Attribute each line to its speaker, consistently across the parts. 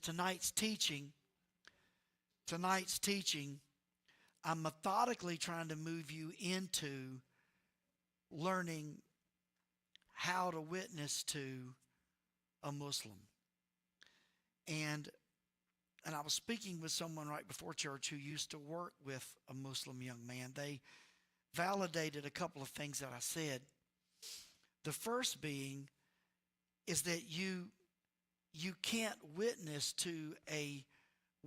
Speaker 1: tonight's teaching, I'm methodically trying to move you into learning how to witness to a Muslim. And I was speaking with someone right before church who used to work with a Muslim young man. They validated a couple of things that I said. The first being is that you can't witness to a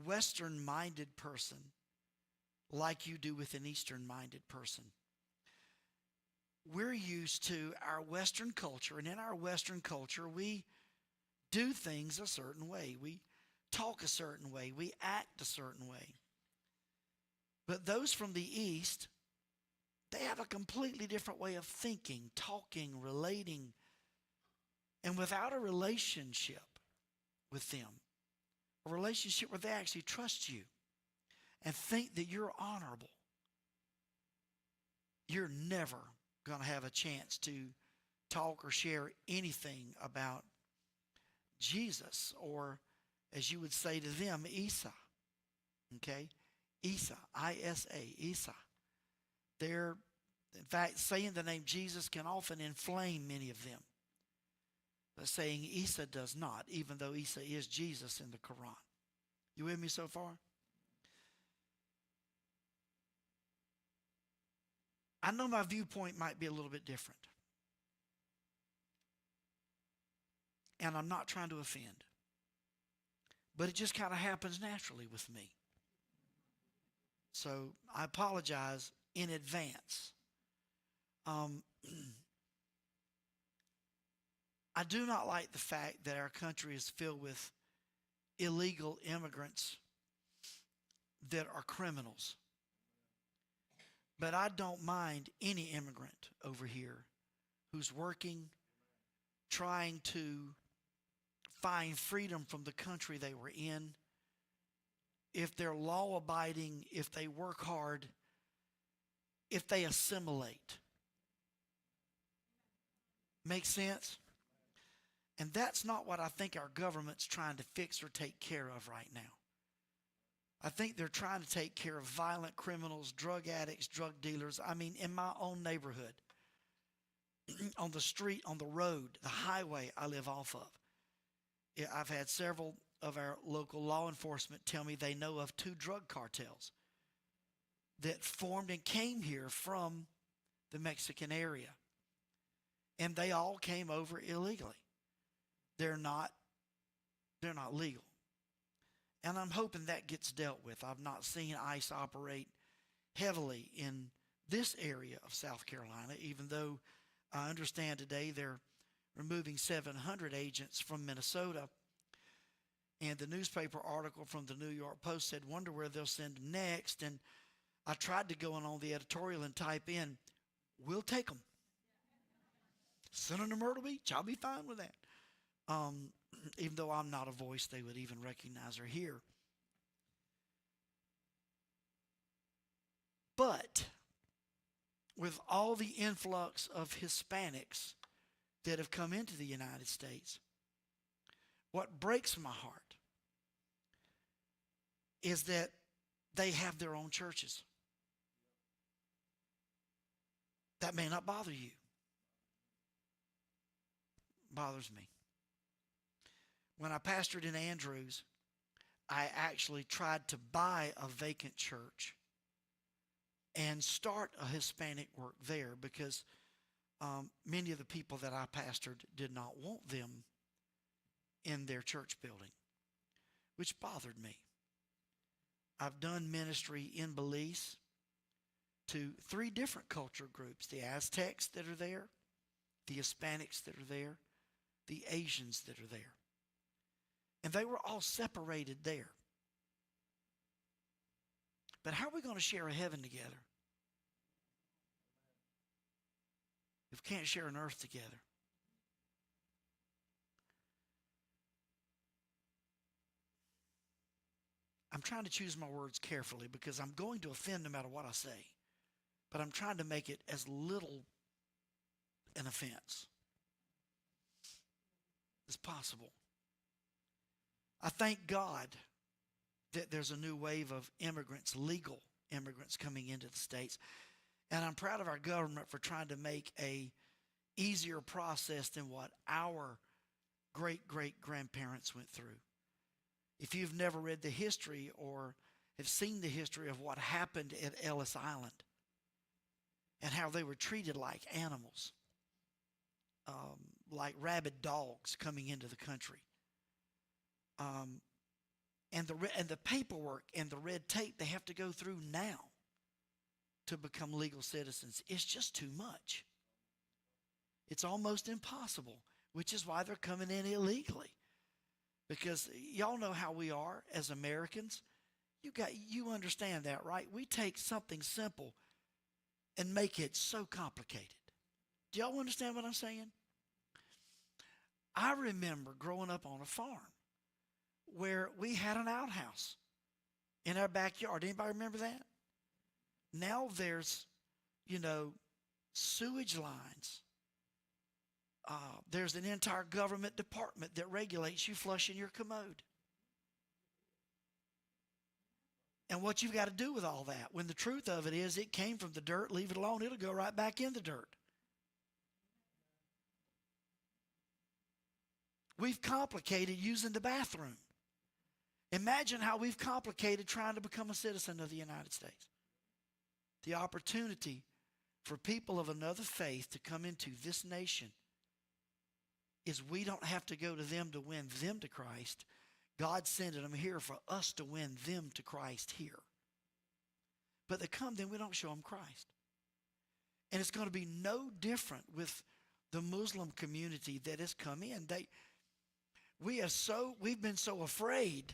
Speaker 1: Western-minded person like you do with an Eastern-minded person. We're used to our Western culture, and in our Western culture, we do things a certain way. We talk a certain way. We act a certain way. But those from the East, they have a completely different way of thinking, talking, relating. And without a relationship with them, a relationship where they actually trust you and think that you're honorable, you're never going to have a chance to talk or share anything about Jesus, or as you would say to them, Isa. Okay? Isa, I-S-A, Isa. In fact, saying the name Jesus can often inflame many of them. But saying Isa does not, even though Isa is Jesus in the Quran. You with me so far? I know my viewpoint might be a little bit different. And I'm not trying to offend. But it just kind of happens naturally with me. So I apologize in advance. I do not like the fact that our country is filled with illegal immigrants that are criminals. But I don't mind any immigrant over here who's working, trying to find freedom from the country they were in. If they're law-abiding, if they work hard, if they assimilate. Make sense? And that's not what I think our government's trying to fix or take care of right now. I think they're trying to take care of violent criminals, drug addicts, drug dealers. I mean, in my own neighborhood, on the street, on the road, the highway I live off of, I've had several of our local law enforcement tell me they know of 2 drug cartels that formed and came here from the Mexican area. And they all came over illegally. They're not legal. And I'm hoping that gets dealt with. I've not seen ICE operate heavily in this area of South Carolina, even though I understand today they're removing 700 agents from Minnesota. And the newspaper article from the New York Post said, wonder where they'll send them next. And I tried to go in on the editorial and type in, we'll take them. Send them to Myrtle Beach. I'll be fine with that. Even though I'm not a voice they would even recognize or hear. But with all the influx of Hispanics that have come into the United States, what breaks my heart is that they have their own churches. That may not bother you. Bothers me. When I pastored in Andrews, I actually tried to buy a vacant church and start a Hispanic work there because many of the people that I pastored did not want them in their church building, which bothered me. I've done ministry in Belize to 3 different culture groups, the Aztecs that are there, the Hispanics that are there, the Asians that are there. And they were all separated there. But how are we going to share a heaven together if we can't share an earth together? I'm trying to choose my words carefully because I'm going to offend no matter what I say. But I'm trying to make it as little an offense as possible. I thank God that there's a new wave of immigrants, legal immigrants coming into the States. And I'm proud of our government for trying to make a easier process than what our great-great-grandparents went through. If you've never read the history or have seen the history of what happened at Ellis Island and how they were treated like animals, like rabid dogs coming into the country, and the paperwork and the red tape they have to go through now to become legal citizens, it's just too much. It's almost impossible, which is why they're coming in illegally. Because y'all know how we are as Americans. You understand that, right? We take something simple and make it so complicated. Do y'all understand what I'm saying? I remember growing up on a farm where we had an outhouse in our backyard. Anybody remember that? Now there's, sewage lines. There's an entire government department that regulates you flushing your commode. And what you've got to do with all that, when the truth of it is it came from the dirt, leave it alone, it'll go right back in the dirt. We've complicated using the bathroom. Imagine how we've complicated trying to become a citizen of the United States. The opportunity for people of another faith to come into this nation is we don't have to go to them to win them to Christ. God sending them here for us to win them to Christ here. But they come, then we don't show them Christ. And it's going to be no different with the Muslim community that has come in. We've been so afraid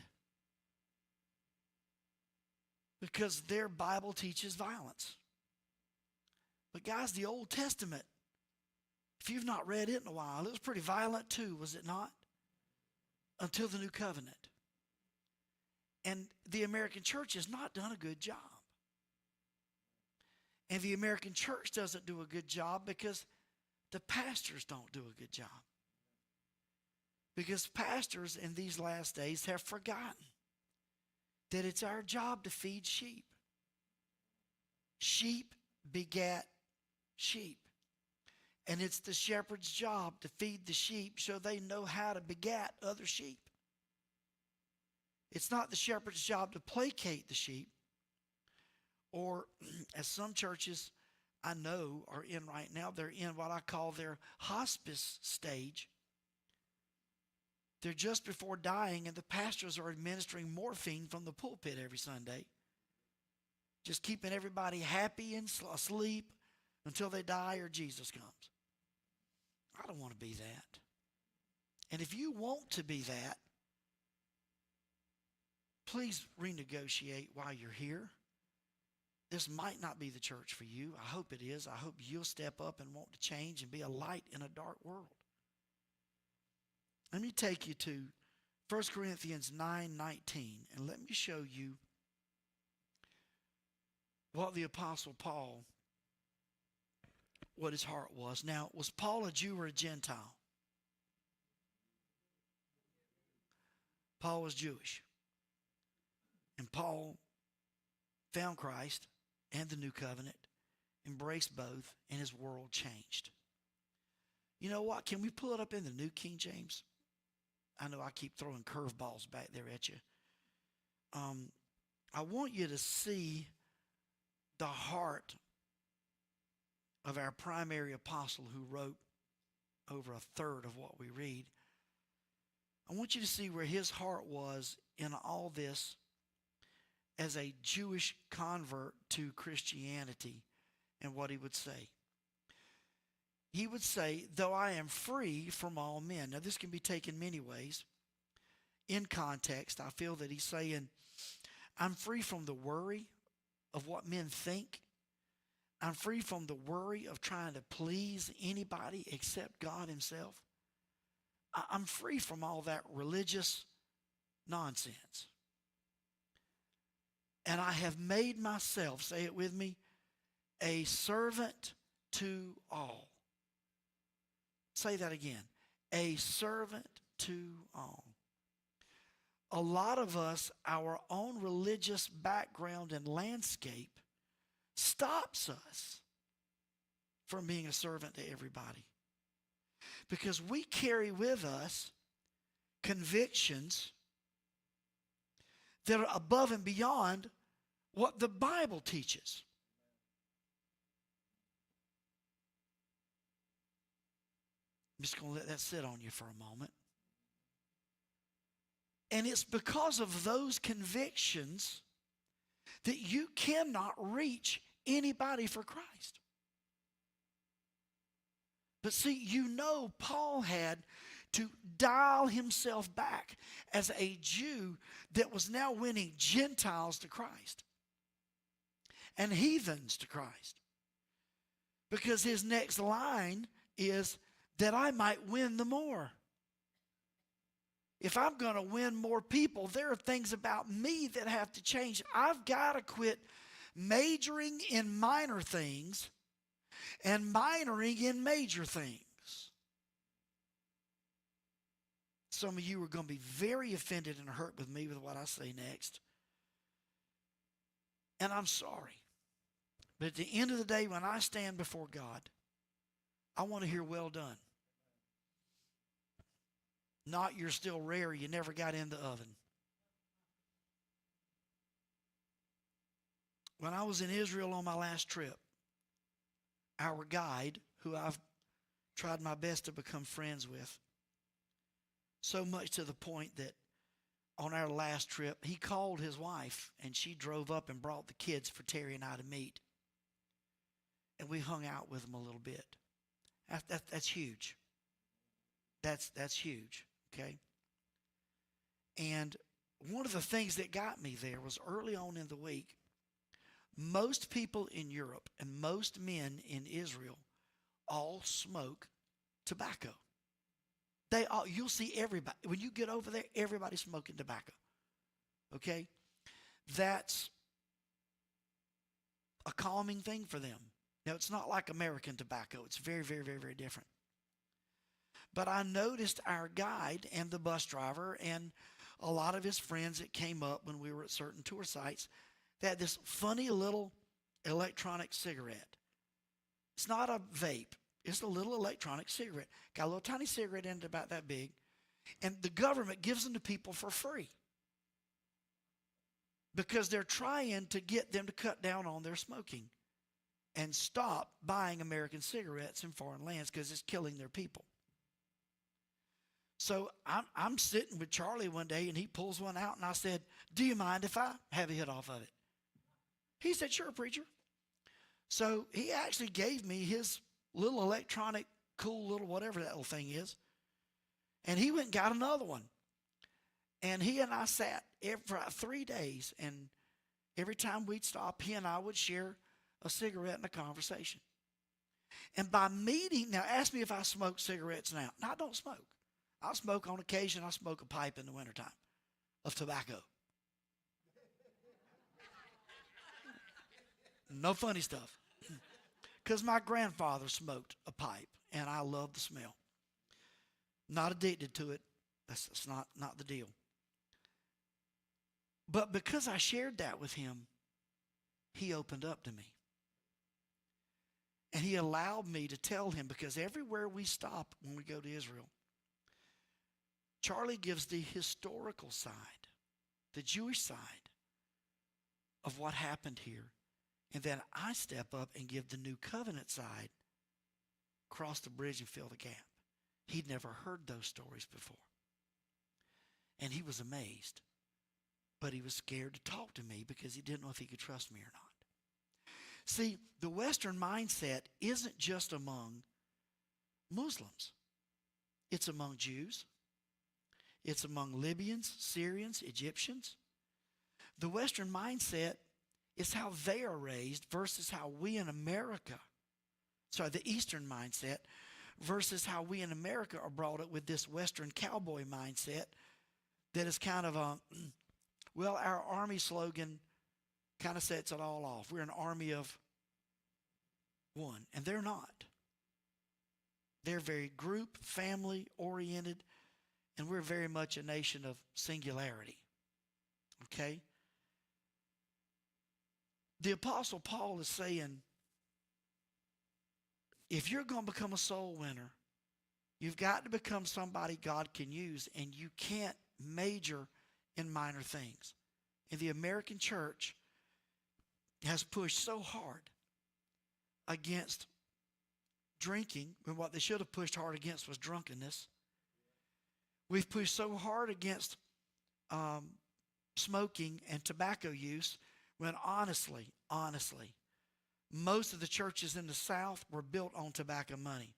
Speaker 1: because their Bible teaches violence. But guys, the Old Testament, if you've not read it in a while, it was pretty violent too, was it not? Until the New Covenant. And the American church has not done a good job. And the American church doesn't do a good job because the pastors don't do a good job. Because pastors in these last days have forgotten that it's our job to feed sheep. Sheep begat sheep. And it's the shepherd's job to feed the sheep so they know how to begat other sheep. It's not the shepherd's job to placate the sheep, or as some churches I know are in right now, they're in what I call their hospice stage. They're just before dying, and the pastors are administering morphine from the pulpit every Sunday, just keeping everybody happy and asleep until they die or Jesus comes. I don't want to be that. And if you want to be that, please renegotiate while you're here. This might not be the church for you. I hope it is. I hope you'll step up and want to change and be a light in a dark world. Let me take you to 1 Corinthians 9:19, and let me show you what the Apostle Paul, what his heart was. Now, was Paul a Jew or a Gentile? Paul was Jewish. And Paul found Christ and the new covenant, embraced both, and his world changed. You know what? Can we pull it up in the New King James? I know I keep throwing curveballs back there at you. I want you to see the heart of our primary apostle who wrote over a third of what we read. I want you to see where his heart was in all this as a Jewish convert to Christianity and what he would say. He would say, though I am free from all men. Now this can be taken many ways. In context, I feel that he's saying, I'm free from the worry of what men think. I'm free from the worry of trying to please anybody except God himself. I'm free from all that religious nonsense. And I have made myself, say it with me, a servant to all. Say that again. A servant to all. a lot of us, our own religious background and landscape stops us from being a servant to everybody. Because we carry with us convictions that are above and beyond what the Bible teaches. I'm just going to let that sit on you for a moment. And it's because of those convictions that you cannot reach anybody for Christ. But see, you know, Paul had to dial himself back as a Jew that was now winning Gentiles to Christ and heathens to Christ. Because his next line is that I might win the more. If I'm going to win more people, there are things about me that have to change. I've got to quit majoring in minor things and minoring in major things. Some of you are going to be very offended and hurt with me with what I say next. And I'm sorry. But at the end of the day, when I stand before God, I want to hear well done. Not you're still rare, you never got in the oven. When I was in Israel on my last trip, our guide, who I've tried my best to become friends with, so much to the point that on our last trip, he called his wife and she drove up and brought the kids for Terry and I to meet. And we hung out with them a little bit. That's huge. That's huge, okay? And one of the things that got me there was early on in the week, most people in Europe and most men in Israel all smoke tobacco. You'll see everybody. When you get over there, everybody's smoking tobacco. Okay? That's a calming thing for them. Now, it's not like American tobacco. It's very, very, very, very different. But I noticed our guide and the bus driver and a lot of his friends that came up when we were at certain tour sites, they had this funny little electronic cigarette. It's not a vape. It's a little electronic cigarette. Got a little tiny cigarette in it about that big. And the government gives them to people for free. Because they're trying to get them to cut down on their smoking and stop buying American cigarettes in foreign lands because it's killing their people. So I'm sitting with Charlie one day and he pulls one out and I said, "Do you mind if I have a hit off of it?" He said, "Sure, preacher." So he actually gave me his little electronic, cool little whatever that little thing is. And he went and got another one. And he and I sat for 3 days. And every time we'd stop, he and I would share a cigarette and a conversation. And by meeting, now ask me if I smoke cigarettes now. No, I don't smoke. I'll smoke on occasion. I'll smoke a pipe in the wintertime of tobacco. No funny stuff. Because my grandfather smoked a pipe, and I love the smell. Not addicted to it. That's not the deal. But because I shared that with him, he opened up to me. And he allowed me to tell him, because everywhere we stop when we go to Israel, Charlie gives the historical side, the Jewish side of what happened here. And then I step up and give the new covenant side, cross the bridge and fill the gap. He'd never heard those stories before. And he was amazed. But he was scared to talk to me because he didn't know if he could trust me or not. See, the Western mindset isn't just among Muslims. It's among Jews. It's among Libyans, Syrians, Egyptians. The Western mindset is how they are raised versus how we in America, the Eastern mindset, versus how we in America are brought up with this Western cowboy mindset that is kind of our Army slogan kind of sets it all off. We're an army of one, and they're not. They're very group, family oriented, and we're very much a nation of singularity. okay? The Apostle Paul is saying, if you're going to become a soul winner, you've got to become somebody God can use, and you can't major in minor things. And the American church has pushed so hard against drinking, when what they should have pushed hard against was drunkenness. We've pushed so hard against smoking and tobacco use when honestly, most of the churches in the South were built on tobacco money.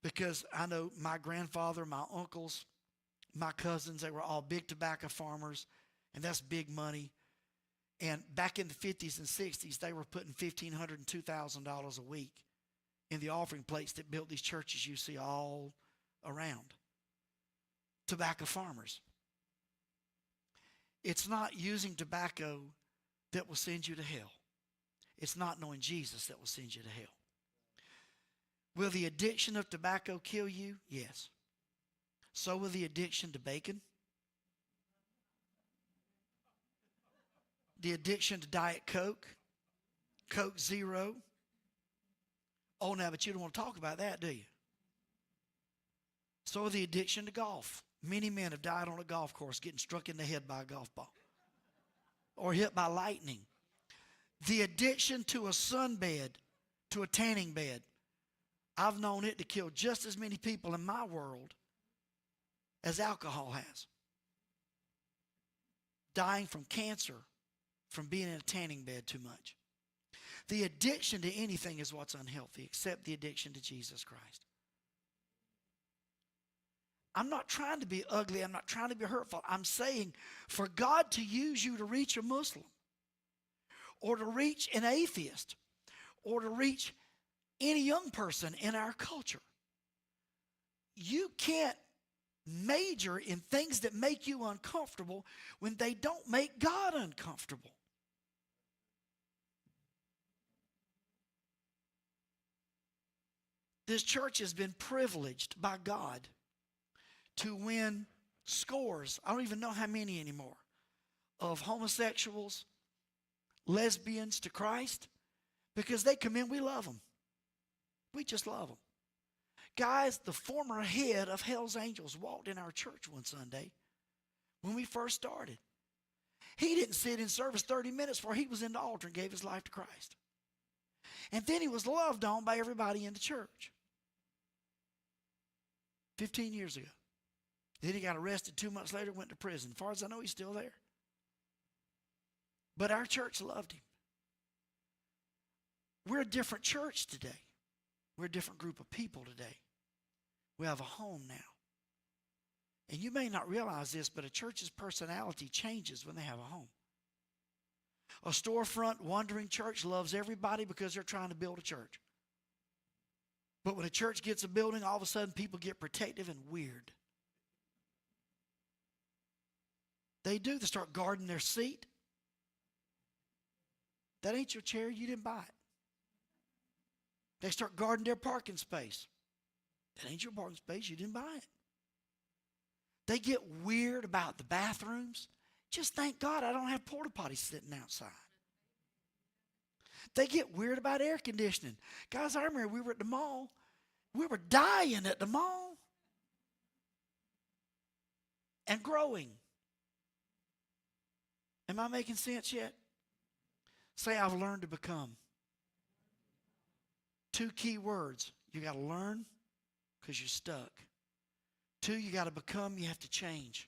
Speaker 1: Because I know my grandfather, my uncles, my cousins, they were all big tobacco farmers, and that's big money. And back in the 50s and 60s, they were putting $1,500 and $2,000 a week in the offering plates that built these churches you see all around. Tobacco farmers. It's not using tobacco that will send you to hell. It's not knowing Jesus that will send you to hell. Will the addiction of tobacco kill you? Yes. So will the addiction to bacon. The addiction to Diet Coke, Coke Zero. Oh, now, but you don't want to talk about that, do you? So will the addiction to golf. Many men have died on a golf course getting struck in the head by a golf ball or hit by lightning. The addiction to a sunbed, to a tanning bed. I've known it to kill just as many people in my world as alcohol has. Dying from cancer from being in a tanning bed too much. The addiction to anything is what's unhealthy, except the addiction to Jesus Christ. I'm not trying to be ugly. I'm not trying to be hurtful. I'm saying for God to use you to reach a Muslim or to reach an atheist or to reach any young person in our culture, you can't major in things that make you uncomfortable when they don't make God uncomfortable. This church has been privileged by God to win scores, I don't even know how many anymore, of homosexuals, lesbians to Christ, because they come in, we love them. We just love them. Guys, the former head of Hell's Angels walked in our church one Sunday when we first started. He didn't sit in service 30 minutes before he was in the altar and gave his life to Christ. And then he was loved on by everybody in the church. 15 years ago. Then he got arrested 2 months later, went to prison. As far as I know, he's still there. But our church loved him. We're a different church today. We're a different group of people today. We have a home now. And you may not realize this, but a church's personality changes when they have a home. A storefront, wandering church loves everybody because they're trying to build a church. But when a church gets a building, all of a sudden people get protective and weird. They do. They start guarding their seat. That ain't your chair. You didn't buy it. They start guarding their parking space. That ain't your parking space. You didn't buy it. They get weird about the bathrooms. Just thank God I don't have porta potties sitting outside. They get weird about air conditioning. Guys, I remember we were at the mall. We were dying at the mall and growing. Am I making sense yet? Say, I've learned to become. 2 key words. You got to learn because you're stuck. 2, you got to become. You have to change.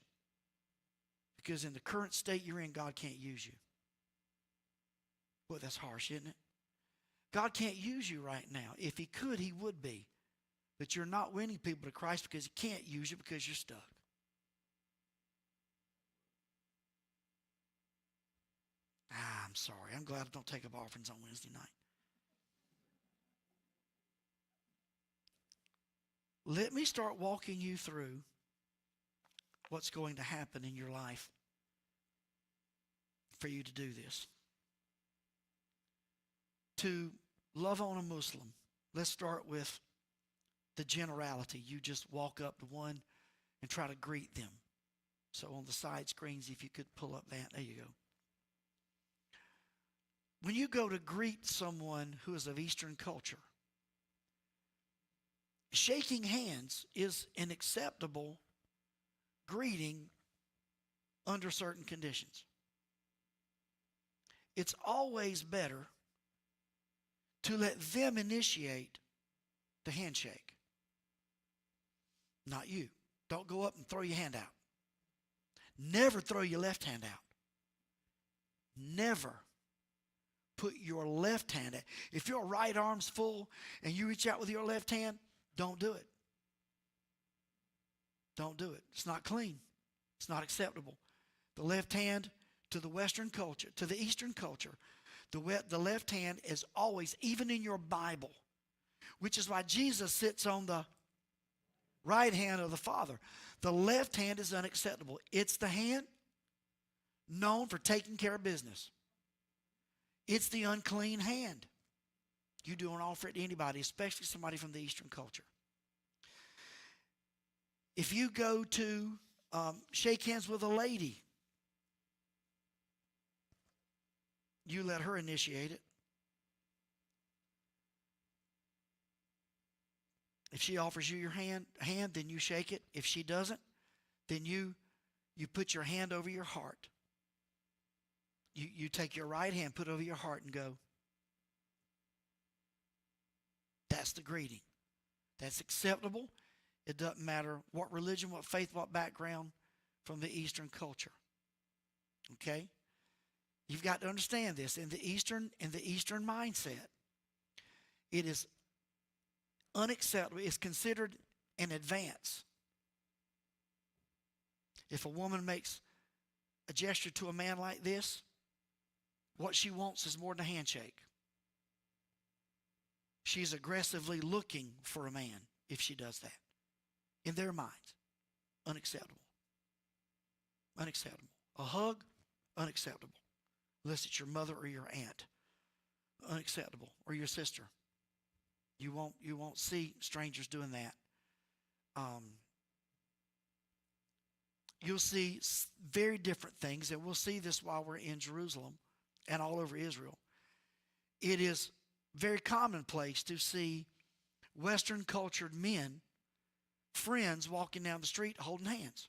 Speaker 1: Because in the current state you're in, God can't use you. Boy, that's harsh, isn't it? God can't use you right now. If he could, he would be. But you're not winning people to Christ because he can't use you because you're stuck. I'm sorry. I'm glad I don't take up offerings on Wednesday night. Let me start walking you through what's going to happen in your life for you to do this. To love on a Muslim, let's start with the generality. You just walk up to one and try to greet them. So on the side screens, if you could pull up that, there you go. When you go to greet someone who is of Eastern culture, shaking hands is an acceptable greeting under certain conditions. It's always better to let them initiate the handshake, not you. Don't go up and throw your hand out. Never throw your left hand out. Never put your left hand out. If your right arm's full and you reach out with your left hand, don't do it. Don't do it. It's not clean. It's not acceptable. The left hand to the Western culture, to the Eastern culture, the left hand is always, even in your Bible, which is why Jesus sits on the right hand of the Father. The left hand is unacceptable. It's the hand known for taking care of business. It's the unclean hand. You don't offer it to anybody, especially somebody from the Eastern culture. If you go to shake hands with a lady, you let her initiate it. If she offers you your hand, then you shake it. If she doesn't, then you put your hand over your heart. You take your right hand, put it over your heart and go. That's the greeting. That's acceptable. It doesn't matter what religion, what faith, what background from the Eastern culture. Okay? You've got to understand this. In the Eastern mindset, it is unacceptable. It's considered an advance. If a woman makes a gesture to a man like this, what she wants is more than a handshake. She's aggressively looking for a man if she does that. In their minds, unacceptable. Unacceptable. A hug, unacceptable. Unless it's your mother or your aunt. Unacceptable. Or your sister. You won't see strangers doing that. You'll see very different things, and we'll see this while we're in Jerusalem and all over Israel. It is very commonplace to see Western cultured men, friends walking down the street holding hands.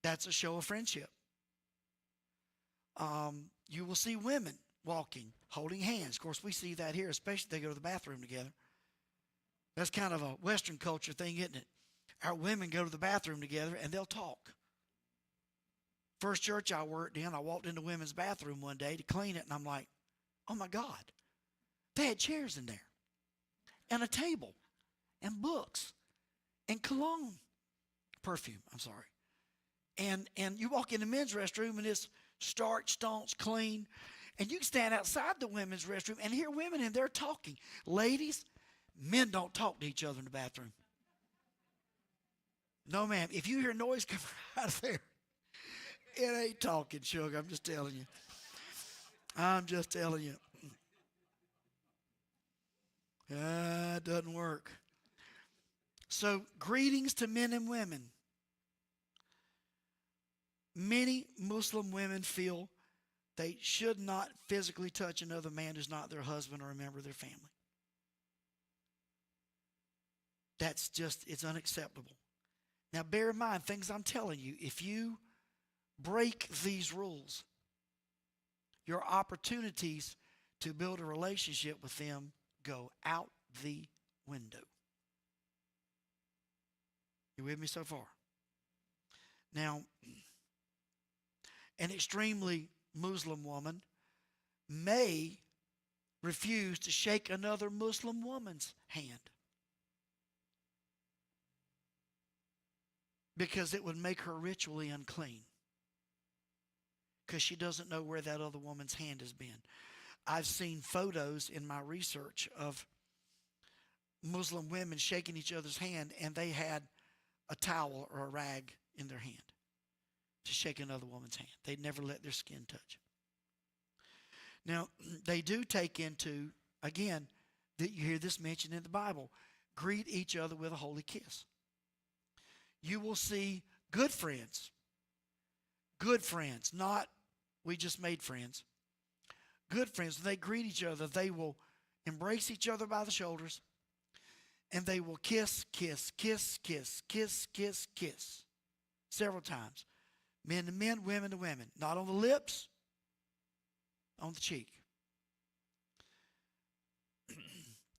Speaker 1: That's a show of friendship. You will see women walking, holding hands. Of course, we see that here, especially if they go to the bathroom together. That's kind of a Western culture thing, isn't it? Our women go to the bathroom together and they'll talk. First church I worked in, I walked into the women's bathroom one day to clean it, and I'm like, oh my God, they had chairs in there, and a table, and books, and cologne, perfume, I'm sorry. And you walk in the men's restroom, and it's starched, staunch, clean, and you can stand outside the women's restroom and hear women in there talking. Ladies, men don't talk to each other in the bathroom. No, ma'am. If you hear noise coming out of there, it ain't talking, sugar. I'm just telling you. I'm just telling you. It doesn't work. So, greetings to men and women. Many Muslim women feel they should not physically touch another man who's not their husband or a member of their family. That's just, it's unacceptable. Now, bear in mind, things I'm telling you, if you break these rules, your opportunities to build a relationship with them go out the window. You with me so far? Now, an extremely Muslim woman may refuse to shake another Muslim woman's hand because it would make her ritually unclean, because she doesn't know where that other woman's hand has been. I've seen photos in my research of Muslim women shaking each other's hand, and they had a towel or a rag in their hand to shake another woman's hand. They'd never let their skin touch. Now, they do take into, again, that you hear this mentioned in the Bible, greet each other with a holy kiss. you will see good friends, not we just made friends. Good friends, when they greet each other, they will embrace each other by the shoulders, and they will kiss, kiss, kiss, kiss, kiss, kiss, kiss several times. Men to men, women to women. Not on the lips, on the cheek.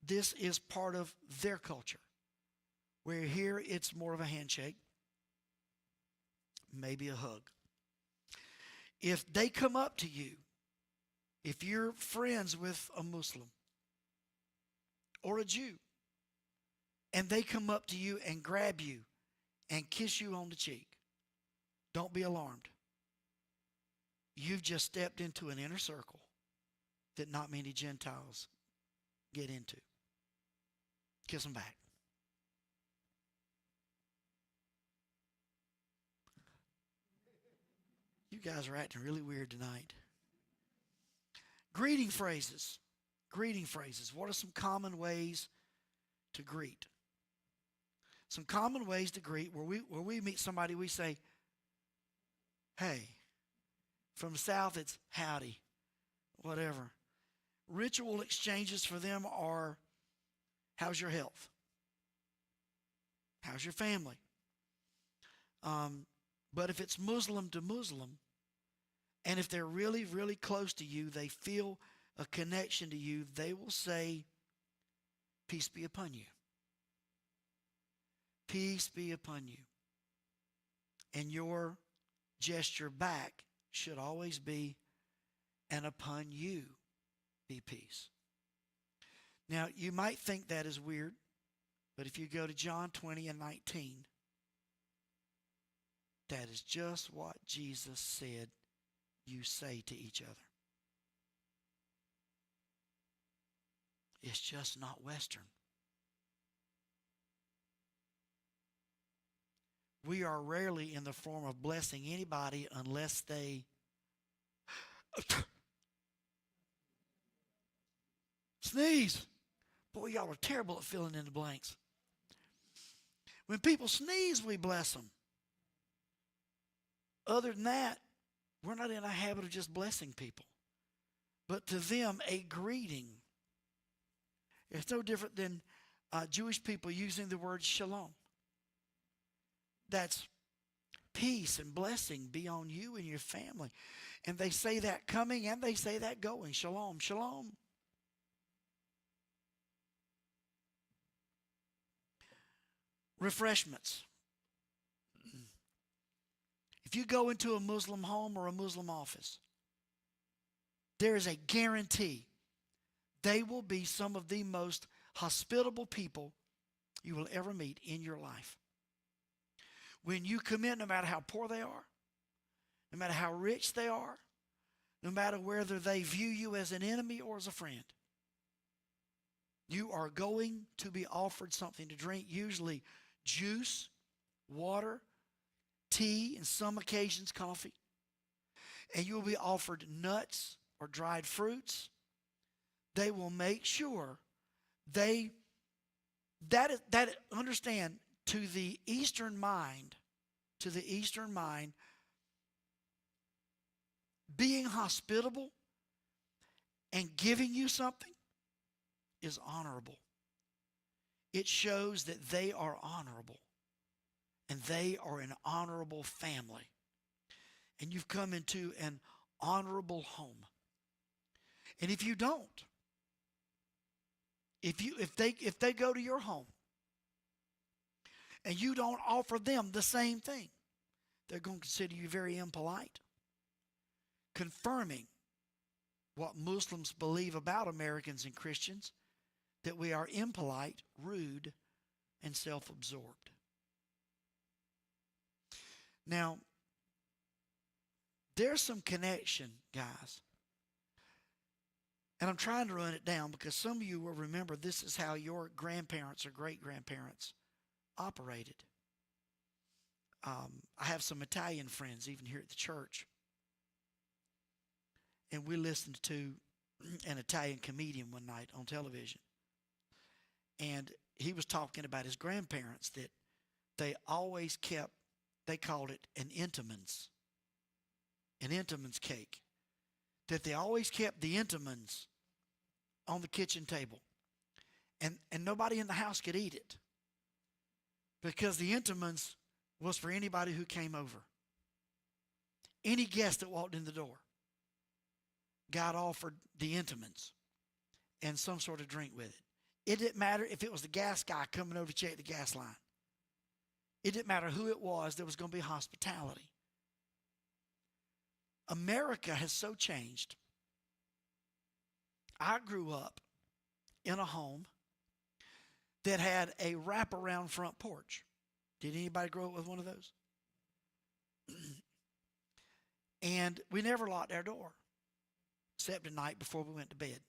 Speaker 1: This is part of their culture. Where here it's more of a handshake, maybe a hug. If they come up to you, if you're friends with a Muslim or a Jew, and they come up to you and grab you and kiss you on the cheek, don't be alarmed. You've just stepped into an inner circle that not many Gentiles get into. Kiss them back. You guys are acting really weird tonight. Greeting phrases. Greeting phrases. What are some common ways to greet? Some common ways to greet where we meet somebody, we say, hey. From the South, it's howdy, whatever. Ritual exchanges for them are, how's your health? How's your family? But if it's Muslim to Muslim, and if they're really, really close to you, they feel a connection to you, they will say, peace be upon you. Peace be upon you. And your gesture back should always be, and upon you be peace. Now, you might think that is weird, but if you go to John 20 and 19, that is just what Jesus said you say to each other. It's just not Western. We are rarely in the form of blessing anybody unless they sneeze. Boy, y'all are terrible at filling in the blanks. When people sneeze, we bless them. Other than that, we're not in a habit of just blessing people. But to them, a greeting. It's no different than Jewish people using the word shalom. That's peace and blessing be on you and your family. And they say that coming and they say that going. Shalom, shalom. Refreshments. If you go into a Muslim home or a Muslim office, there is a guarantee they will be some of the most hospitable people you will ever meet in your life. When you come in, no matter how poor they are, no matter how rich they are, no matter whether they view you as an enemy or as a friend, you are going to be offered something to drink, usually juice, water, tea, and some occasions coffee. And you will be offered nuts or dried fruits. They will make sure understand, to the Eastern mind, being hospitable and giving you something is honorable. It shows that they are honorable and they are an honorable family. And you've come into an honorable home. And if you don't, if they go to your home and you don't offer them the same thing, they're going to consider you very impolite, confirming what Muslims believe about Americans and Christians, that we are impolite, rude, and self-absorbed. Now, there's some connection, guys. And I'm trying to run it down because some of you will remember this is how your grandparents or great-grandparents operated. I have some Italian friends even here at the church. And we listened to an Italian comedian one night on television. And he was talking about his grandparents, that they always kept, they called it an Entenmann's cake. That they always kept the Entenmann's on the kitchen table. And nobody in the house could eat it. Because the Entenmann's was for anybody who came over. Any guest that walked in the door got offered the Entenmann's and some sort of drink with it. It didn't matter if it was the gas guy coming over to check the gas line. It didn't matter who it was, there was going to be hospitality. America has so changed. I grew up in a home that had a wraparound front porch. Did anybody grow up with one of those? And we never locked our door, except at night before we went to bed.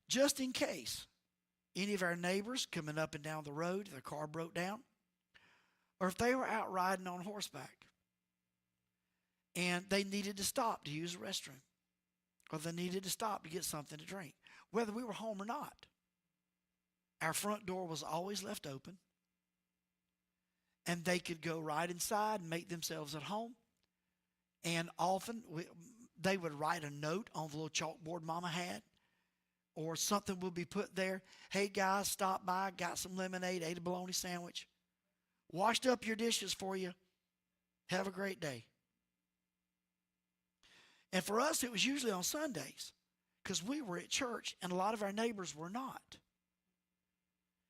Speaker 1: Just in case any of our neighbors coming up and down the road, their car broke down, or if they were out riding on horseback and they needed to stop to use the restroom, or they needed to stop to get something to drink, whether we were home or not, our front door was always left open, and they could go right inside and make themselves at home. And often they would write a note on the little chalkboard Mama had, or something would be put there. Hey guys, stop by, got some lemonade, ate a bologna sandwich, washed up your dishes for you. Have a great day. And for us, it was usually on Sundays because we were at church and a lot of our neighbors were not.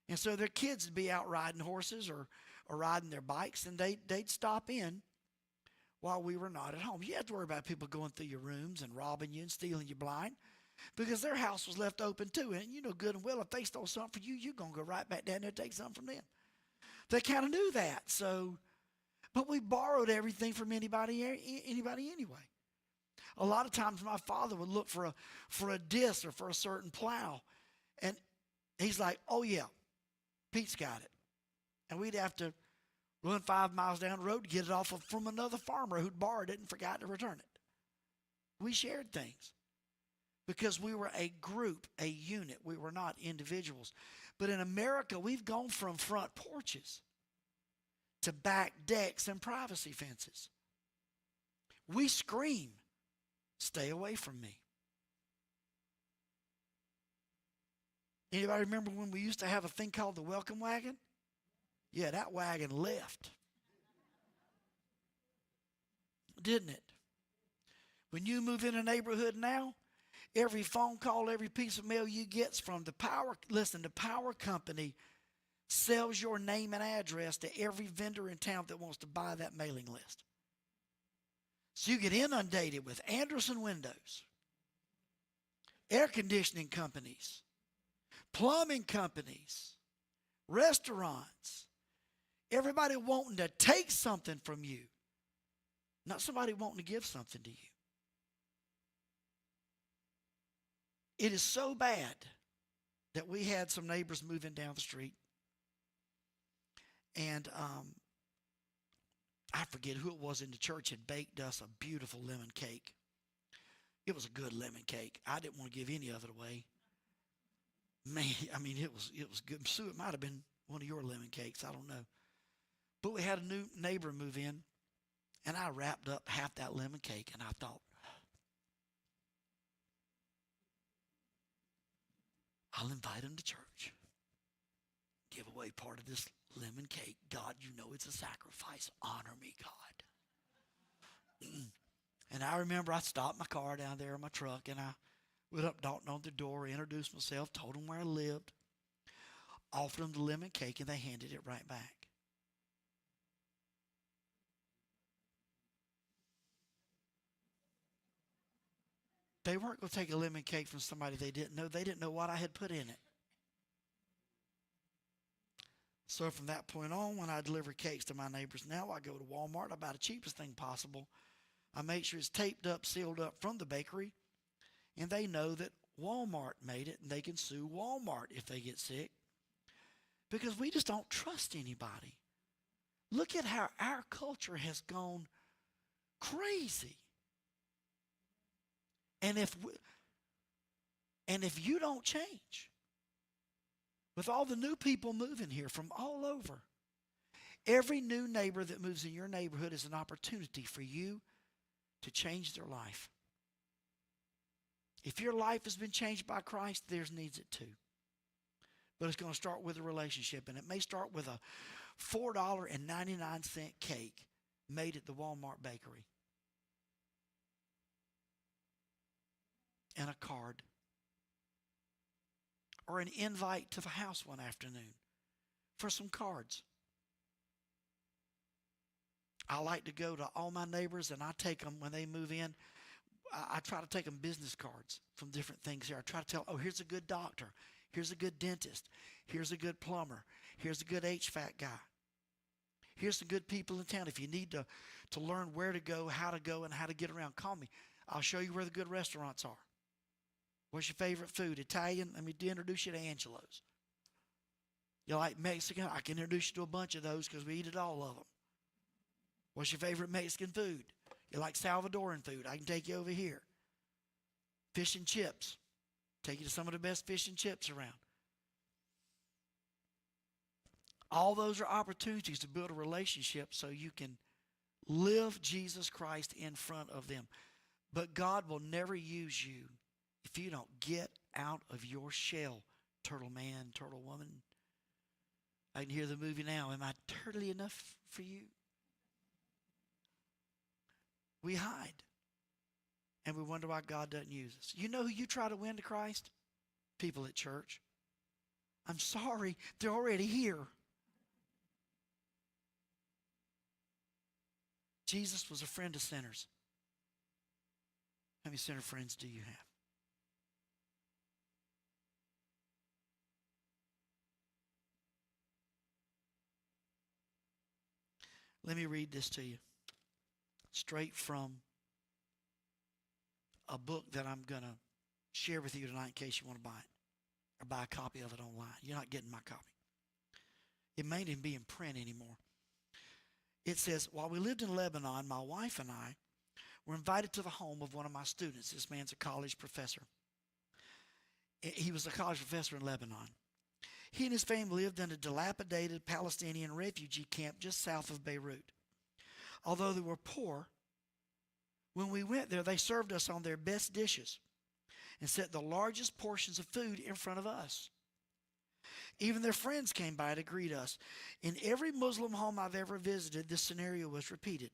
Speaker 1: And so their kids would be out riding horses or riding their bikes, and they'd stop in while we were not at home. You have to worry about people going through your rooms and robbing you and stealing you blind, because their house was left open too. And you know good and well, if they stole something from you, you're going to go right back down there and take something from them. They kind of knew that. So, but we borrowed everything from anybody anyway. A lot of times my father would look for a disc or for a certain plow, and he's like, oh yeah, Pete's got it. And we'd have to run 5 miles down the road to get it off from another farmer who'd borrowed it and forgot to return it. We shared things because we were a group, a unit. We were not individuals. But in America, we've gone from front porches to back decks and privacy fences. We scream, stay away from me. Anybody remember when we used to have a thing called the welcome wagon? Yeah, that wagon left. Didn't it? When you move in a neighborhood now, every phone call, every piece of mail you get from the power company sells your name and address to every vendor in town that wants to buy that mailing list. So you get inundated with Anderson windows, air conditioning companies, plumbing companies, restaurants, everybody wanting to take something from you, not somebody wanting to give something to you. It is so bad that we had some neighbors moving down the street, and I forget who it was in the church had baked us a beautiful lemon cake. It was a good lemon cake. I didn't want to give any of it away. Man, I mean, it was good. Sue, it might have been one of your lemon cakes. I don't know. But we had a new neighbor move in, and I wrapped up half that lemon cake, and I thought, I'll invite him to church. Give away part of this lemon cake. God, you know it's a sacrifice. Honor me, God. And I remember I stopped my car down there in my truck, and I went up, knocked on the door, introduced myself, told them where I lived, offered them the lemon cake, and they handed it right back. They weren't going to take a lemon cake from somebody they didn't know. They didn't know what I had put in it. So from that point on, when I deliver cakes to my neighbors now, I go to Walmart. I buy the cheapest thing possible. I make sure it's taped up, sealed up from the bakery. And they know that Walmart made it, and they can sue Walmart if they get sick. Because we just don't trust anybody. Look at how our culture has gone crazy. And if you don't change, With all the new people moving here from all over, every new neighbor that moves in your neighborhood is an opportunity for you to change their life. If your life has been changed by Christ, theirs needs it too. But it's going to start with a relationship, and it may start with a $4.99 cake made at the Walmart bakery and a card, or an invite to the house one afternoon for some cards. I like to go to all my neighbors, and I take them when they move in. I try to take them business cards from different things here. I try to tell, oh, here's a good doctor. Here's a good dentist. Here's a good plumber. Here's a good HVAC guy. Here's some good people in town. If you need to learn where to go, and how to get around, call me. I'll show you where the good restaurants are. What's your favorite food? Italian? Let me introduce you to Angelo's. You like Mexican? I can introduce you to a bunch of those because we eat at all of them. What's your favorite Mexican food? You like Salvadoran food? I can take you over here. Fish and chips. Take you to some of the best fish and chips around. All those are opportunities to build a relationship so you can live Jesus Christ in front of them. But God will never use you if you don't get out of your shell, turtle man, turtle woman. I can hear the movie now. Am I turtly enough for you? We hide. And we wonder why God doesn't use us. You know who you try to win to Christ? People at church. I'm sorry, they're already here. Jesus was a friend of sinners. How many sinner friends do you have? Let me read this to you. Straight from a book that I'm going to share with you tonight in case you want to buy it or buy a copy of it online. You're not getting my copy. It may not even be in print anymore. It says, while we lived in Lebanon, my wife and I were invited to the home of one of my students. This man's a college professor. He was a college professor in Lebanon. He and his family lived in a dilapidated Palestinian refugee camp just south of Beirut. Although they were poor, when we went there, they served us on their best dishes and set the largest portions of food in front of us. Even their friends came by to greet us. In every Muslim home I've ever visited, this scenario was repeated.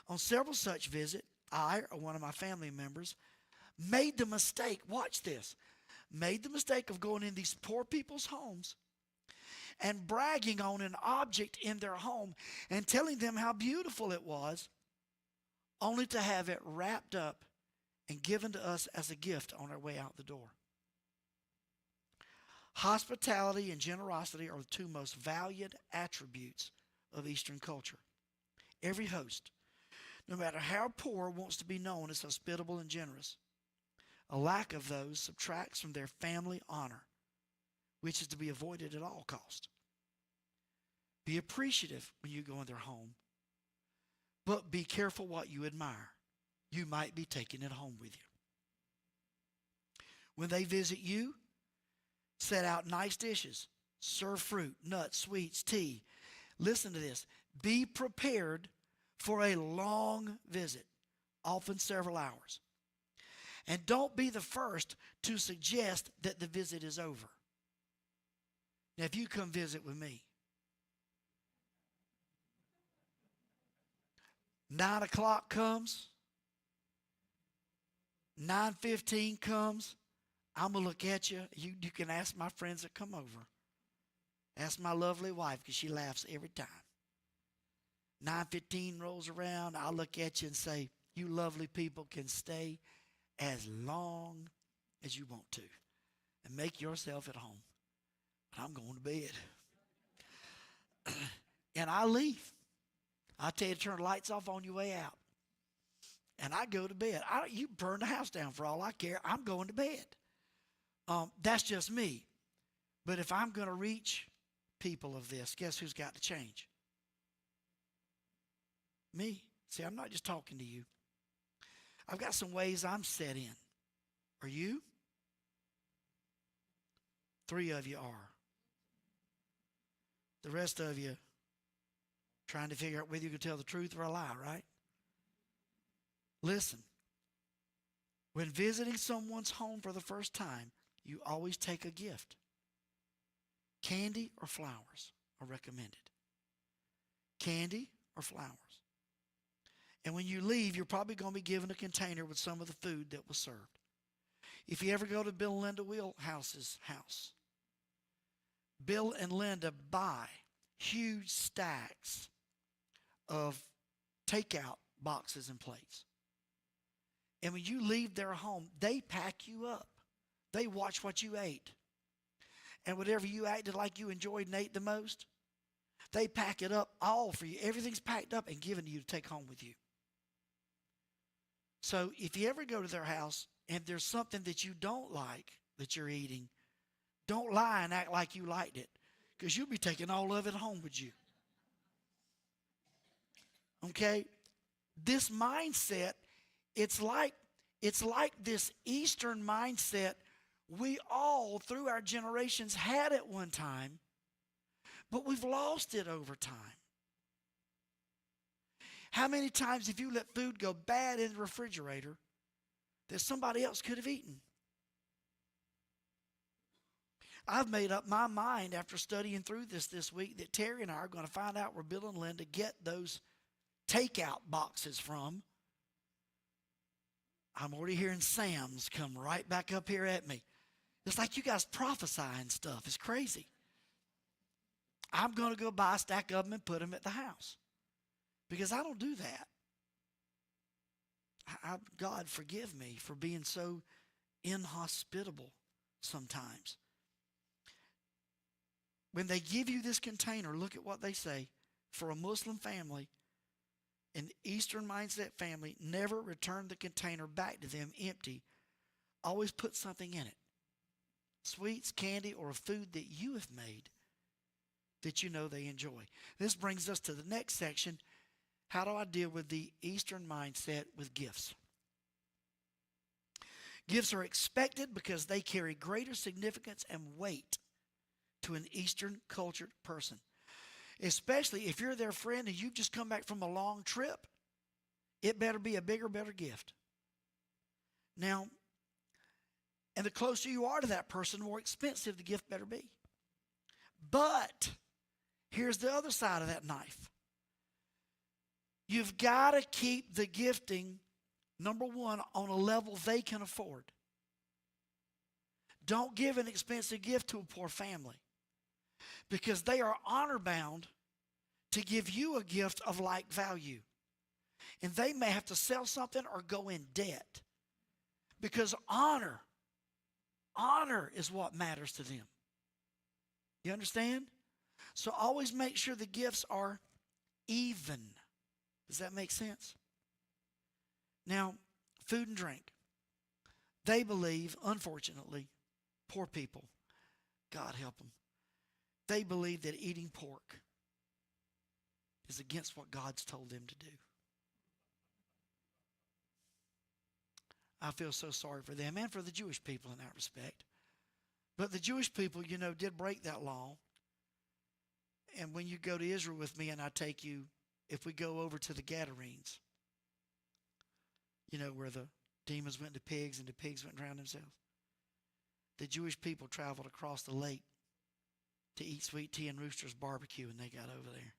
Speaker 1: On several such visits, I or one of my family members made the mistake, watch this, made the mistake of going in these poor people's homes and bragging on an object in their home and telling them how beautiful it was, only to have it wrapped up and given to us as a gift on our way out the door. Hospitality and generosity are the two most valued attributes of Eastern culture. Every host, no matter how poor, wants to be known as hospitable and generous. A lack of those subtracts from their family honor, which is to be avoided at all cost. Be appreciative when you go in their home, but be careful what you admire. You might be taking it home with you. When they visit you, set out nice dishes, serve fruit, nuts, sweets, tea. Listen to this. Be prepared for a long visit, often several hours. And don't be the first to suggest that the visit is over. Now, if you come visit with me, 9 o'clock comes, 9:15 comes, I'm going to look at you. You can ask my friends that come over. Ask my lovely wife because she laughs every time. 9:15 rolls around, I'll look at you and say, you lovely people can stay as long as you want to and make yourself at home. But I'm going to bed. And I leave. I tell you to turn the lights off on your way out. And I go to bed. You burn the house down for all I care. I'm going to bed. That's just me. But if I'm going to reach people of this, guess who's got to change? Me. See, I'm not just talking to you. I've got some ways I'm set in. Are you? 3 of you are. The rest of you trying to figure out whether you can tell the truth or a lie, right? Listen, when visiting someone's home for the first time, you always take a gift. Candy or flowers are recommended. Candy or flowers. And when you leave, you're probably going to be given a container with some of the food that was served. If you ever go to Bill and Linda Wheelhouse's house, Bill and Linda buy huge stacks of takeout boxes and plates. And when you leave their home, they pack you up. They watch what you ate. And whatever you acted like you enjoyed and ate the most, they pack it up all for you. Everything's packed up and given to you to take home with you. So if you ever go to their house and there's something that you don't like that you're eating, don't lie and act like you liked it, because you'll be taking all of it home with you. Okay? This mindset, it's like this Eastern mindset we all, through our generations, had at one time, but we've lost it over time. How many times have you let food go bad in the refrigerator that somebody else could have eaten? I've made up my mind after studying through this week that Terry and I are going to find out where Bill and Linda get those takeout boxes from. I'm already hearing Sam's come right back up here at me. It's like you guys prophesying stuff. It's crazy. I'm going to go buy a stack of them and put them at the house. Because I don't do that. God, forgive me for being so inhospitable sometimes. When they give you this container, look at what they say. For a Muslim family, an Eastern mindset family, never return the container back to them empty. Always put something in it. Sweets, candy, or a food that you have made that you know they enjoy. This brings us to the next section. How do I deal with the Eastern mindset with gifts? Gifts are expected because they carry greater significance and weight to an Eastern cultured person. Especially if you're their friend and you've just come back from a long trip, it better be a bigger, better gift. Now, and the closer you are to that person, the more expensive the gift better be. But here's the other side of that knife. You've got to keep the gifting, number one, on a level they can afford. Don't give an expensive gift to a poor family, because they are honor bound to give you a gift of like value. And they may have to sell something or go in debt, because honor is what matters to them. You understand? So always make sure the gifts are even. Does that make sense? Now, food and drink. They believe, unfortunately, poor people, God help them, they believe that eating pork is against what God's told them to do. I feel so sorry for them and for the Jewish people in that respect. But the Jewish people, did break that law. And when you go to Israel with me and I take you, if we go over to the Gadarenes, where the demons went to pigs and the pigs went and drowned themselves. The Jewish people traveled across the lake to eat sweet tea and Rooster's barbecue, and they got over there.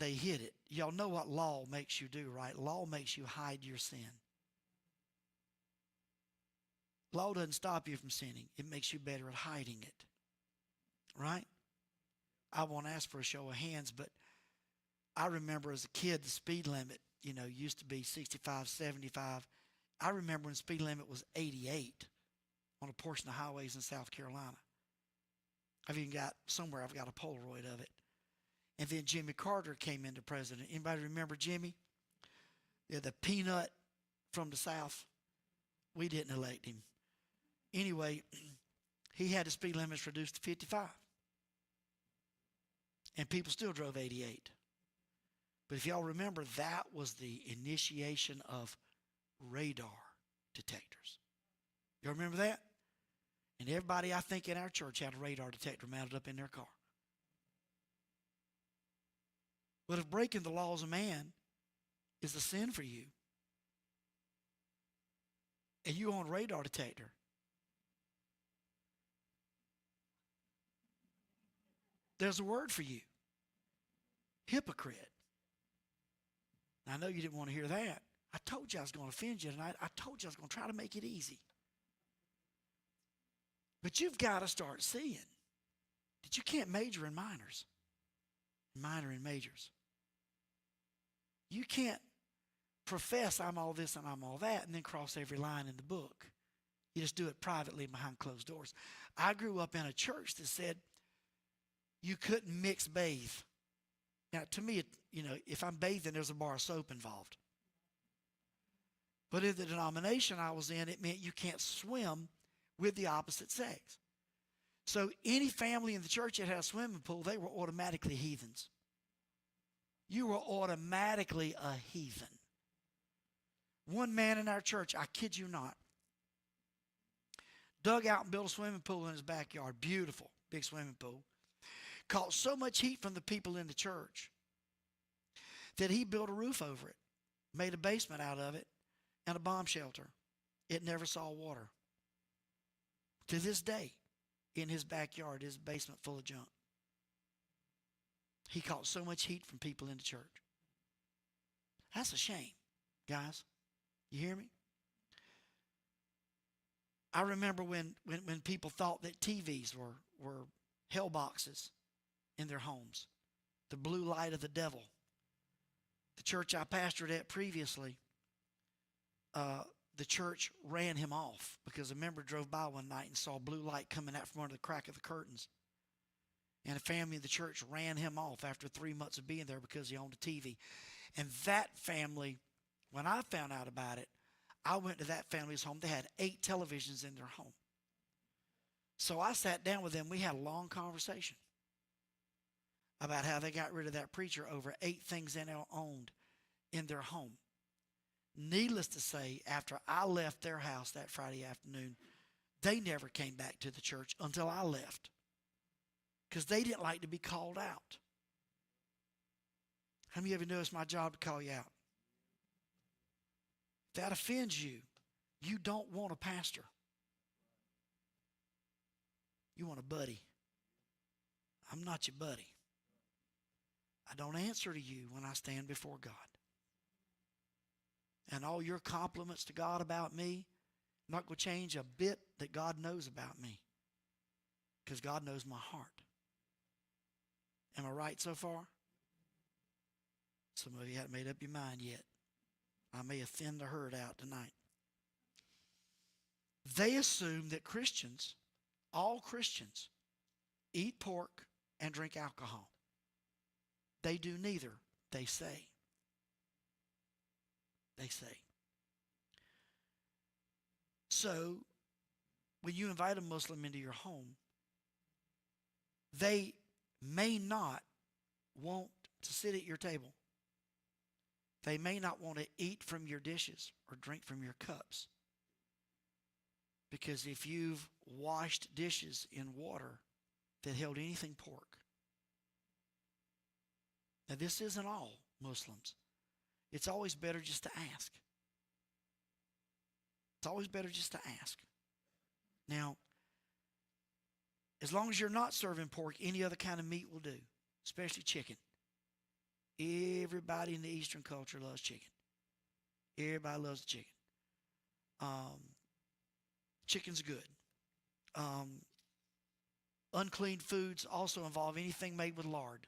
Speaker 1: They hid it. Y'all know what law makes you do, right? Law makes you hide your sin. Law doesn't stop you from sinning. It makes you better at hiding it. Right? I won't ask for a show of hands, but I remember as a kid the speed limit, used to be 65, 75. I remember when the speed limit was 88 on a portion of highways in South Carolina. I've got a Polaroid of it. And then Jimmy Carter came into president. Anybody remember Jimmy? Yeah, the peanut from the South. We didn't elect him. Anyway, he had the speed limits reduced to 55. And people still drove 88. But if y'all remember, that was the initiation of radar detectors. Y'all remember that? And everybody I think in our church had a radar detector mounted up in their car. But if breaking the laws of man is a sin for you, and you own a radar detector, there's a word for you. Hypocrite. Now, I know you didn't want to hear that. I told you I was going to offend you tonight. I told you I was going to try to make it easy. But you've got to start seeing that you can't major in minors, minor in majors. You can't profess I'm all this and I'm all that and then cross every line in the book. You just do it privately behind closed doors. I grew up in a church that said you couldn't mix bathe. Now, to me, if I'm bathing, there's a bar of soap involved. But in the denomination I was in, it meant you can't swim with the opposite sex. So any family in the church that had a swimming pool, they were automatically heathens. You were automatically a heathen. One man in our church, I kid you not, dug out and built a swimming pool in his backyard. Beautiful, big swimming pool. Caught so much heat from the people in the church that he built a roof over it, made a basement out of it, and a bomb shelter. It never saw water. To this day, in his backyard, his basement full of junk. He caught so much heat from people in the church. That's a shame, guys. You hear me? I remember when people thought that TVs were hell boxes in their homes. The blue light of the devil. The church I pastored at previously, the church ran him off because a member drove by one night and saw blue light coming out from under the crack of the curtains. And a family in the church ran him off after 3 months of being there because he owned a TV. And that family, when I found out about it, I went to that family's home. They had 8 televisions in their home. So I sat down with them. We had a long conversation about how they got rid of that preacher over 8 things they now owned in their home. Needless to say, after I left their house that Friday afternoon, they never came back to the church until I left because they didn't like to be called out. How many of you know it's my job to call you out? If that offends you, you don't want a pastor. You want a buddy. I'm not your buddy. I don't answer to you when I stand before God. And all your compliments to God about me, not going to change a bit that God knows about me. Because God knows my heart. Am I right so far? Some of you haven't made up your mind yet. I may have thinned the herd out tonight. They assume that Christians, all Christians, eat pork and drink alcohol. They do neither, they say. They say. So, when you invite a Muslim into your home, they may not want to sit at your table. They may not want to eat from your dishes or drink from your cups. Because if you've washed dishes in water that held anything pork. Now, this isn't all Muslims. It's always better just to ask. It's always better just to ask. Now, as long as you're not serving pork, any other kind of meat will do, especially chicken. Everybody in the Eastern culture loves chicken. Everybody loves chicken. Chicken's good. Unclean foods also involve anything made with lard.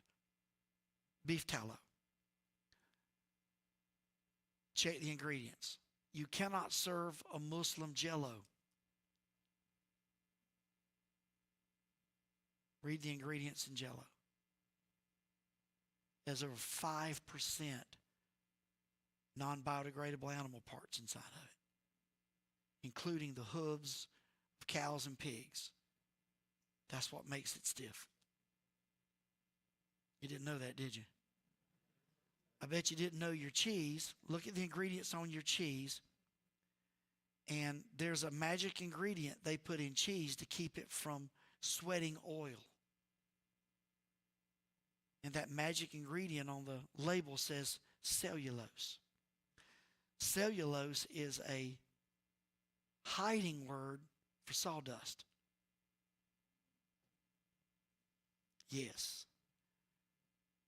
Speaker 1: Beef tallow. Check the ingredients. You cannot serve a Muslim jello. Read the ingredients in jello. There's over 5% non-biodegradable animal parts inside of it, including the hooves of cows and pigs. That's what makes it stiff. You didn't know that, did you? I bet you didn't know your cheese. Look at the ingredients on your cheese And there's a magic ingredient they put in cheese to keep it from sweating oil. And that magic ingredient on the label says cellulose. Cellulose is a hiding word for sawdust. Yes.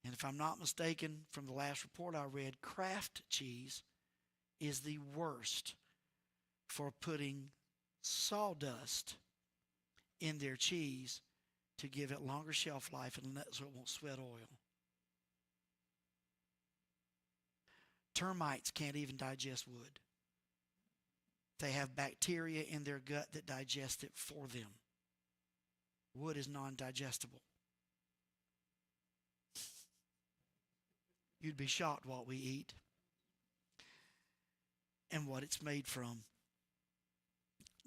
Speaker 1: And if I'm not mistaken, from the last report I read, Kraft cheese is the worst for putting sawdust in their cheese to give it longer shelf life and so it won't sweat oil. Termites can't even digest wood. They have bacteria in their gut that digest it for them. Wood is non-digestible. You'd be shocked what we eat and what it's made from.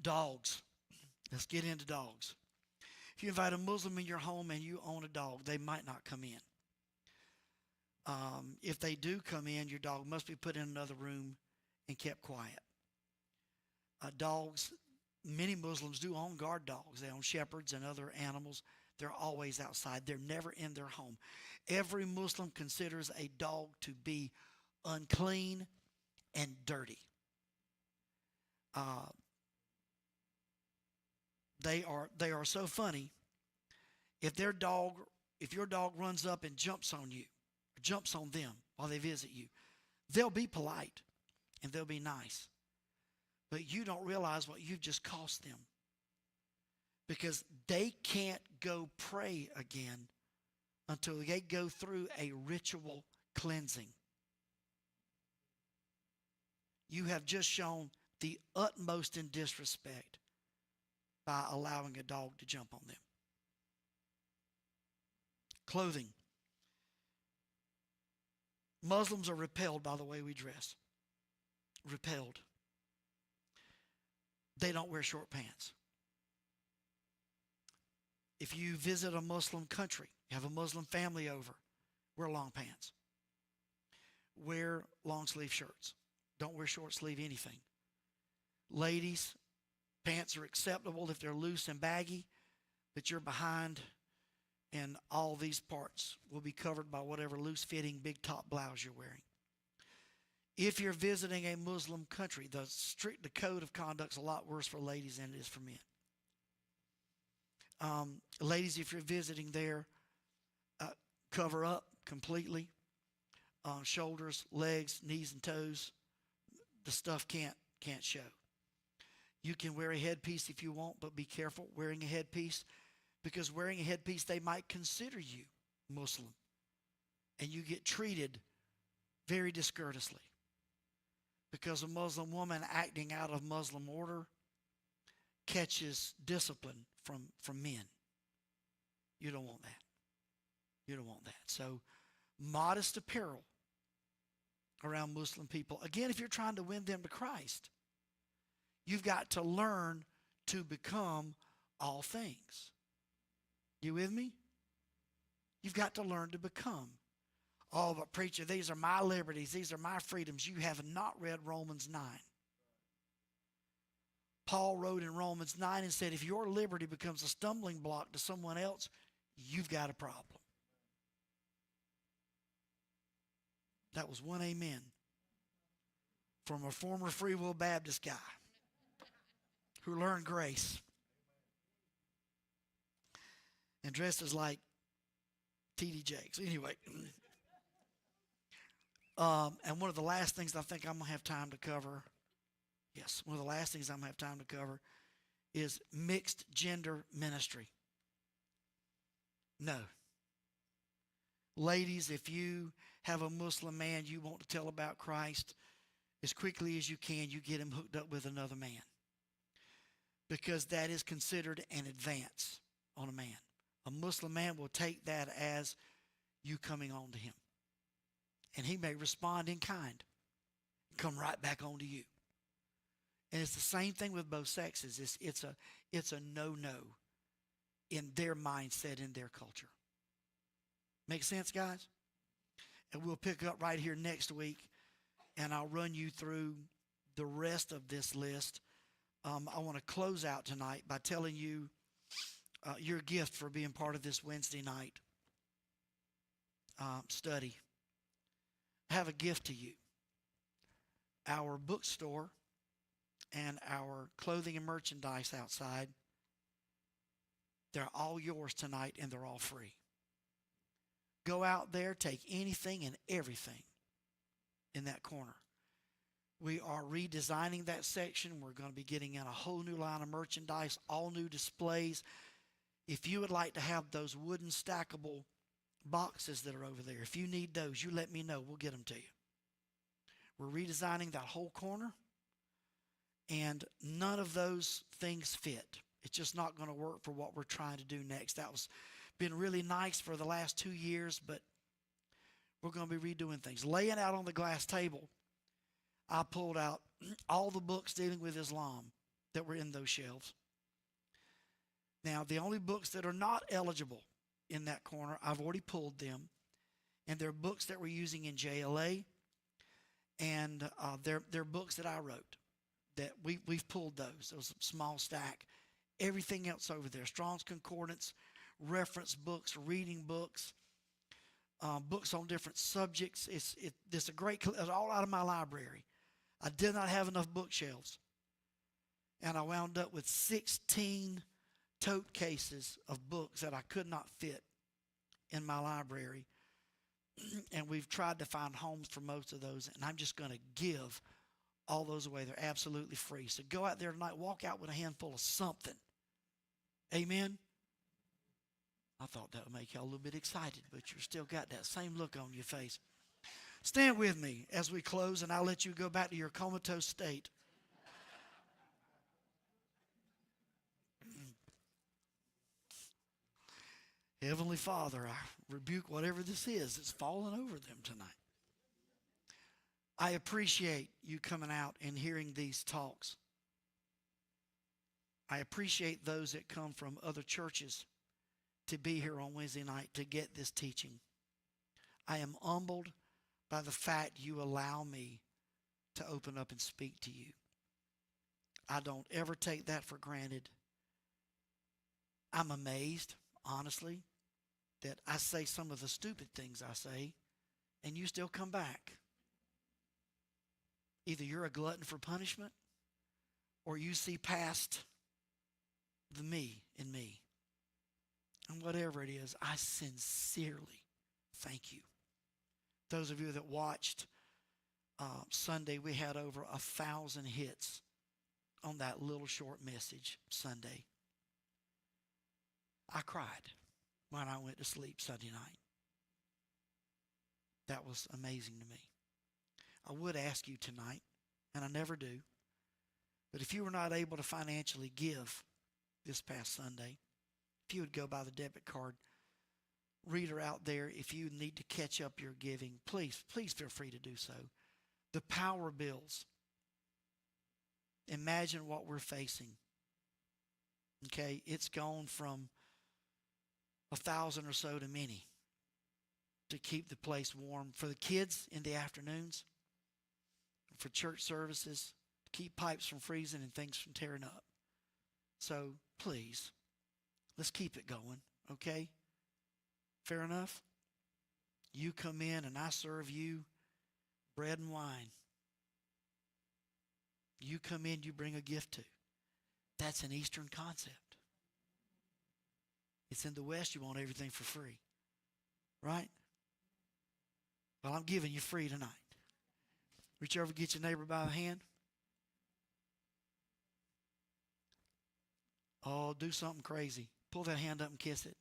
Speaker 1: Dogs. Let's get into dogs. If you invite a Muslim in your home and you own a dog, they might not come in. If they do come in, your dog must be put in another room and kept quiet. Dogs, many Muslims do own guard dogs. They own shepherds and other animals. They're always outside. They're never in their home. Every Muslim considers a dog to be unclean and dirty. They are so funny. If your dog runs up and jumps on you, or jumps on them while they visit you, they'll be polite and they'll be nice. But you don't realize what you've just cost them, because they can't go pray again until they go through a ritual cleansing. You have just shown the utmost in disrespect by allowing a dog to jump on them. Clothing. Muslims are repelled by the way we dress. Repelled. They don't wear short pants. If you visit a Muslim country, you have a Muslim family over, wear long pants. Wear long sleeve shirts. Don't wear short sleeve anything. Ladies, pants are acceptable if they're loose and baggy, but you're behind and all these parts will be covered by whatever loose fitting big top blouse you're wearing. If you're visiting a Muslim country, the code of conduct's a lot worse for ladies than it is for men. Ladies, if you're visiting there, cover up completely. Shoulders, legs, knees, and toes. The stuff can't show. You can wear a headpiece if you want, but be careful wearing a headpiece, because wearing a headpiece, they might consider you Muslim, and you get treated very discourteously, because a Muslim woman acting out of Muslim order catches discipline from men. You don't want that. You don't want that. So modest apparel around Muslim people. Again, if you're trying to win them to Christ, you've got to learn to become all things. You with me? You've got to learn to become. Oh, but preacher, these are my liberties. These are my freedoms. You have not read Romans 9. Paul wrote in Romans 9 and said, if your liberty becomes a stumbling block to someone else, you've got a problem. That was one amen from a former Free Will Baptist guy who learned grace and dresses like T.D. Jakes. Anyway, and one of the last things I think I'm going to have time to cover, one of the last things I'm going to have time to cover is mixed gender ministry. No. Ladies, if you have a Muslim man you want to tell about Christ, as quickly as you can, you get him hooked up with another man, because that is considered an advance on a man. A Muslim man will take that as you coming on to him. And he may respond in kind, come right back on to you. And it's the same thing with both sexes. It's a no-no in their mindset, in their culture. Make sense, guys? And we'll pick up right here next week, and I'll run you through the rest of this list I want to close out tonight by telling you your gift for being part of this Wednesday night study. I have a gift to you. Our bookstore and our clothing and merchandise outside, they're all yours tonight, and they're all free. Go out there, take anything and everything in that corner. We are redesigning that section. We're going to be getting in a whole new line of merchandise, all new displays. If you would like to have those wooden stackable boxes that are over there, if you need those, you let me know. We'll get them to you. We're redesigning that whole corner, and none of those things fit. It's just not going to work for what we're trying to do next. That was been really nice for the last 2 years, but we're going to be redoing things. Laying out on the glass table, I pulled out all the books dealing with Islam that were in those shelves. Now, the only books that are not eligible in that corner, I've already pulled them, and they're books that we're using in JLA, and they're books that I wrote. That we've pulled those. There was a small stack. Everything else over there, Strong's Concordance, reference books, reading books, books on different subjects. It's a great, it's all out of my library. I did not have enough bookshelves, and I wound up with 16 tote cases of books that I could not fit in my library. And we've tried to find homes for most of those, and I'm just going to give all those away. They're absolutely free. So go out there tonight, walk out with a handful of something. Amen? I thought that would make y'all a little bit excited, but you still got that same look on your face. Stand with me as we close, and I'll let you go back to your comatose state. Heavenly Father, I rebuke whatever this is that's fallen over them tonight. I appreciate you coming out and hearing these talks. I appreciate those that come from other churches to be here on Wednesday night to get this teaching. I am humbled by the fact you allow me to open up and speak to you. I don't ever take that for granted. I'm amazed, honestly, that I say some of the stupid things I say, and you still come back. Either you're a glutton for punishment, or you see past the me in me. And whatever it is, I sincerely thank you. Those of you that watched Sunday, we had over 1,000 hits on that little short message Sunday. I cried when I went to sleep Sunday night. That was amazing to me. I would ask you tonight, and I never do, but if you were not able to financially give this past Sunday, if you would go by the debit card reader out there, if you need to catch up your giving, please feel free to do so. The power bills. Imagine what we're facing. Okay, it's gone from 1,000 or so to many to keep the place warm for the kids in the afternoons, for church services, to keep pipes from freezing and things from tearing up. So please, let's keep it going, okay? Fair enough? You come in and I serve you bread and wine. You come in, you bring a gift too. That's an Eastern concept. It's in the West, you want everything for free. Right? Well, I'm giving you free tonight. Reach over, get your neighbor by the hand. Oh, do something crazy. Pull that hand up and kiss it.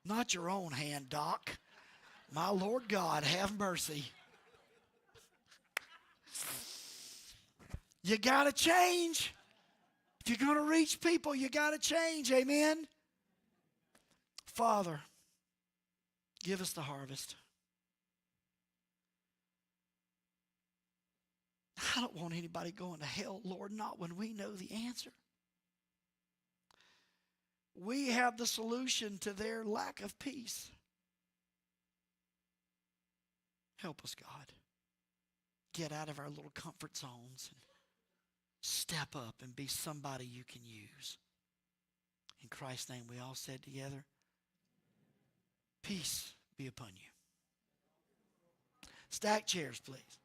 Speaker 1: Not your own hand, Doc. My Lord God, have mercy. You got to change. If you're going to reach people, you got to change. Amen? Father, give us the harvest. I don't want anybody going to hell, Lord, not when we know the answer. We have the solution to their lack of peace. Help us, God. Get out of our little comfort zones and step up and be somebody you can use. In Christ's name, we all said together, peace be upon you. Stack chairs, please.